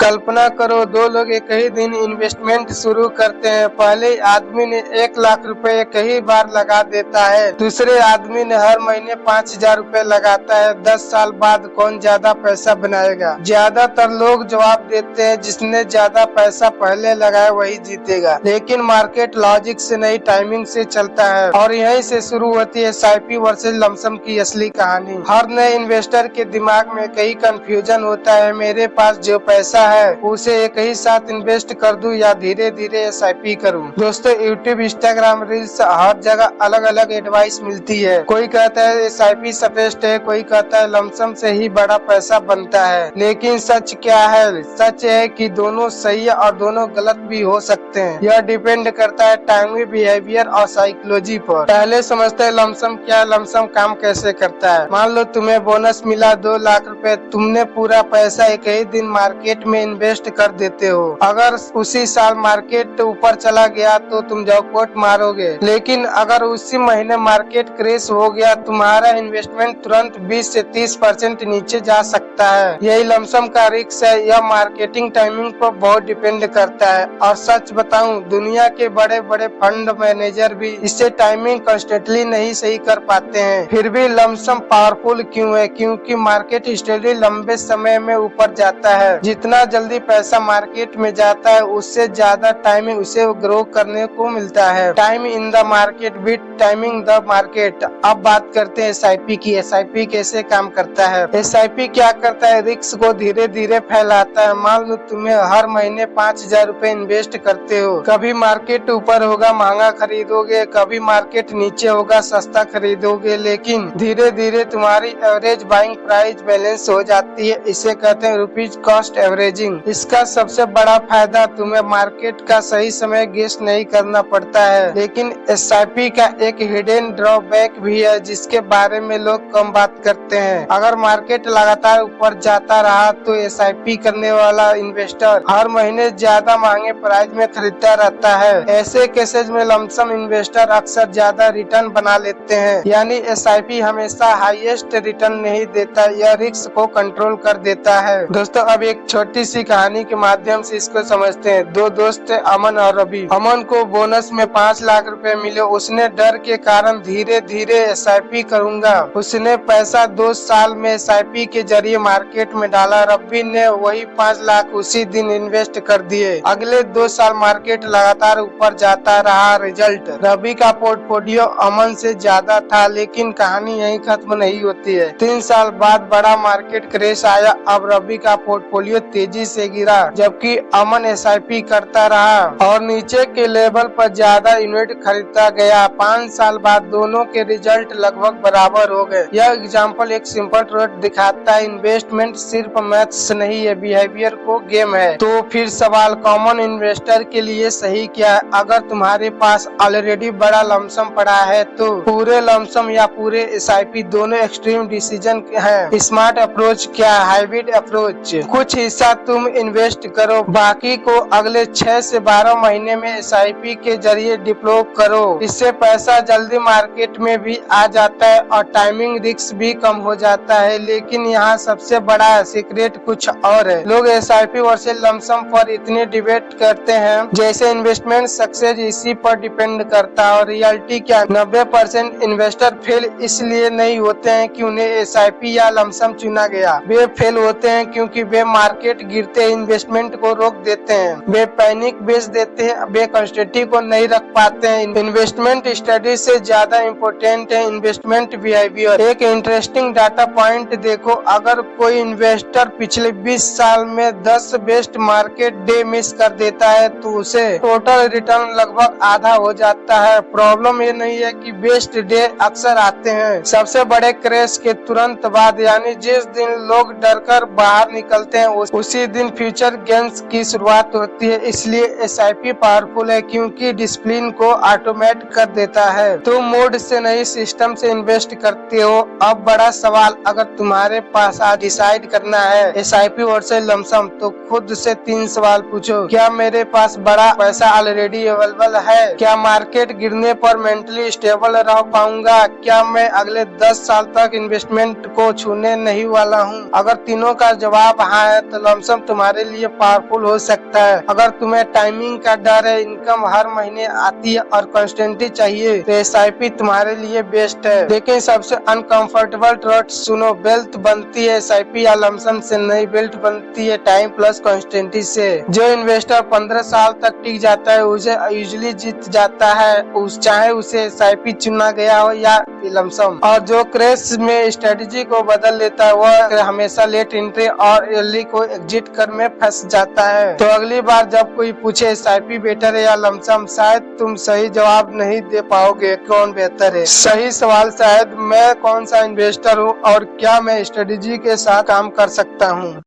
कल्पना करो, दो लोग एक ही दिन इन्वेस्टमेंट शुरू करते हैं। पहले आदमी ने 1 लाख रुपए एक ही बार लगा देता है, दूसरे आदमी ने हर महीने 5,000 रुपए लगाता है। 10 साल बाद कौन ज्यादा पैसा बनाएगा? ज्यादातर लोग जवाब देते हैं जिसने ज्यादा पैसा पहले लगाया वही जीतेगा। लेकिन मार्केट लॉजिक से नहीं, टाइमिंग से चलता है, और यहीं से शुरू होती है एसआईपी वर्सेस लमसम की असली कहानी। हर नए इन्वेस्टर के दिमाग में कई कंफ्यूजन होता है, मेरे पास जो पैसा है उसे एक ही साथ इन्वेस्ट कर दूं या धीरे धीरे एसआईपी करूं। दोस्तों, यूट्यूब, इंस्टाग्राम रील्स, हर जगह अलग अलग एडवाइस मिलती है। कोई कहता है एसआईपी बेस्ट है, कोई कहता है लमसम से ही बड़ा पैसा बनता है। लेकिन सच क्या है? सच है कि दोनों सही है और दोनों गलत भी हो सकते हैं। यह डिपेंड करता है टाइमिंग, बिहेवियर और साइकोलॉजी पर। पहले समझते हैं लमसम क्या है, लमसम काम कैसे करता है। मान लो तुम्हें बोनस मिला 2 लाख रुपए, तुमने पूरा पैसा एक ही दिन मार्केट में इन्वेस्ट कर देते हो। अगर उसी साल मार्केट ऊपर चला गया तो तुम जॉकपॉट मारोगे, लेकिन अगर उसी महीने मार्केट क्रैश हो गया, तुम्हारा इन्वेस्टमेंट तुरंत 20 से 30% नीचे जा सकता है। यही लमसम का रिस्क है। यह मार्केटिंग टाइमिंग पर बहुत डिपेंड करता है, और सच बताऊं, दुनिया के बड़े बड़े फंड मैनेजर भी इससे टाइमिंग कंस्टेंटली नहीं सही कर पाते हैं। फिर भी लमसम पावरफुल क्यों है? क्योंकि मार्केट स्टडी लंबे समय में ऊपर जाता है। जितना जल्दी पैसा मार्केट में जाता है उससे ज्यादा टाइम उसे ग्रो करने को मिलता है। Time in the market beat timing the market. अब बात करते हैं एसआईपी की। एसआईपी कैसे काम करता है? एसआईपी क्या करता है? रिस्क को धीरे धीरे फैलाता है। मान लो तुम्हें हर महीने 5,000 रुपए इन्वेस्ट करते हो। कभी मार्केट ऊपर होगा, महंगा खरीदोगे, कभी मार्केट नीचे होगा, सस्ता खरीदोगे, लेकिन धीरे धीरे तुम्हारी एवरेज बाइंग प्राइस बैलेंस हो जाती है। इसे कहते हैं रुपीज कॉस्ट एवरेजिंग। इसका सबसे बड़ा फायदा तुम्हें मार्केट का सही समय गेस नहीं करना पड़ता है। लेकिन एसआईपी का एक हिडन ड्रॉबैक भी है जिसके बारे में लोग कम बात करते हैं। अगर मार्केट लगातार ऊपर जाता रहा तो एसआईपी करने वाला इन्वेस्टर हर महीने ज्यादा महंगे प्राइस में खरीदता रहता है। ऐसे केसेस में लमसम इन्वेस्टर अक्सर ज्यादा रिटर्न बना लेते हैं। यानी एसआईपी हमेशा हाईएस्ट रिटर्न नहीं देता, यह रिस्क को कंट्रोल कर देता है। दोस्तों, अब एक छोटी सी कहानी के माध्यम से इसको समझते हैं। दो दोस्त थे, अमन और रवि। अमन को बोनस में 5 लाख रुपए मिले। उसने डर के कारण धीरे धीरे एसआईपी करूंगा, उसने पैसा 2 साल में एसआईपी के जरिए मार्केट में डाला। रवि ने वही 5 लाख उसी दिन इन्वेस्ट कर दिए। अगले 2 साल मार्केट लगातार ऊपर जाता रहा। रिजल्ट, रवि का पोर्टफोलियो अमन से ज्यादा था। लेकिन कहानी यहीं खत्म नहीं होती है। 3 साल बाद बड़ा मार्केट क्रैश आया। अब रवि का पोर्टफोलियो तेजी से गिरा, जबकि अमन एसआईपी करता रहा और नीचे के लेवल पर ज्यादा यूनिट खरीदता गया। 5 साल बाद दोनों के रिजल्ट लगभग बराबर हो गए। यह एग्जाम्पल एक सिंपल ट्रूथ दिखाता है, इन्वेस्टमेंट सिर्फ मैथ्स नहीं है, बिहेवियर को गेम है। तो फिर सवाल, कॉमन इन्वेस्टर के लिए सही क्या है? अगर तुम्हारे पास ऑलरेडी बड़ा लमसम पड़ा है तो पूरे लमसम या पूरे एसआईपी, दोनों एक्सट्रीम डिसीजन है। स्मार्ट अप्रोच क्या है? Hybrid approach. कुछ हिस्सा तुम इन्वेस्ट करो, बाकी को अगले 6 से 12 महीने में एसआईपी के जरिए डिप्लॉय करो। इससे पैसा जल्दी मार्केट में भी आ जाता है और टाइमिंग रिस्क भी कम हो जाता है। लेकिन यहाँ सबसे बड़ा सीक्रेट कुछ और है। लोग एसआईपी वर्सेस लमसम पर इतने डिबेट करते हैं जैसे इन्वेस्टमेंट सक्सेस इसी पर डिपेंड करता है। और रियलिटी क्या? 90% इन्वेस्टर फेल इसलिए नहीं होते हैं कि उन्हें एसआईपी या लमसम चुना गया। वे फेल होते हैं क्योंकि वे मार्केट गिरते इन्वेस्टमेंट को रोक देते हैं, वे पैनिक बेच देते हैं, वे कंस्टेंटी को नहीं रख पाते हैं। इन्वेस्टमेंट स्टडी से ज्यादा इम्पोर्टेंट है इन्वेस्टमेंट बिहेवियर। एक इंटरेस्टिंग डाटा पॉइंट देखो, अगर कोई इन्वेस्टर पिछले 20 साल में 10 बेस्ट मार्केट डे मिस कर देता है तो उसे टोटल रिटर्न लगभग आधा हो जाता है। प्रॉब्लम ये नहीं है कि बेस्ट डे अक्सर आते हैं सबसे बड़े क्रैश के तुरंत बाद, यानी जिस दिन लोग डरकर बाहर निकलते हैं उसी दिन फ्यूचर गेन्स की शुरुआत होती है। इसलिए एसआईपी पावरफुल है क्योंकि डिसिप्लिन को ऑटोमेट कर देता है। तुम मूड से नहीं, सिस्टम से इन्वेस्ट करते हो। अब बड़ा सवाल, अगर तुम्हारे पास आज डिसाइड करना है एसआईपी वर्सेस लमसम, तो खुद से 3 सवाल पूछो। क्या मेरे पास बड़ा पैसा ऑलरेडी अवेलेबल है? क्या मार्केट गिरने पर मेंटली स्टेबल रह पाऊंगा? क्या मैं अगले 10 साल तक इन्वेस्टमेंट को छूने नहीं वाला हूँ? अगर तीनों का जवाब हाँ है तो लमसम लमसम तुम्हारे लिए पावरफुल हो सकता है। अगर तुम्हें टाइमिंग का डर है, इनकम हर महीने आती है और कंसिस्टेंसी चाहिए, तो SIP तुम्हारे लिए बेस्ट है। लेकिन सबसे अनकंफर्टेबल ट्रुथ सुनो, वेल्थ बनती है SIP या लमसम से नहीं, वेल्थ बनती है टाइम प्लस कंसिस्टेंसी से। जो इन्वेस्टर 15 साल तक टिक जाता है उसे यूजुअली जीत जाता है, चाहे उसे SIP चुना गया हो या लमसम। और जो क्रैश में स्ट्रेटेजी को बदल लेता है वह हमेशा लेट एंट्री और अर्ली को एग्जिट कर में फंस जाता है। तो अगली बार जब कोई पूछे SIP बेटर है या लमसम, शायद तुम सही जवाब नहीं दे पाओगे। कौन बेहतर है? सही सवाल शायद मैं कौन सा इन्वेस्टर हूँ और क्या मैं स्ट्रेटेजी के साथ काम कर सकता हूँ।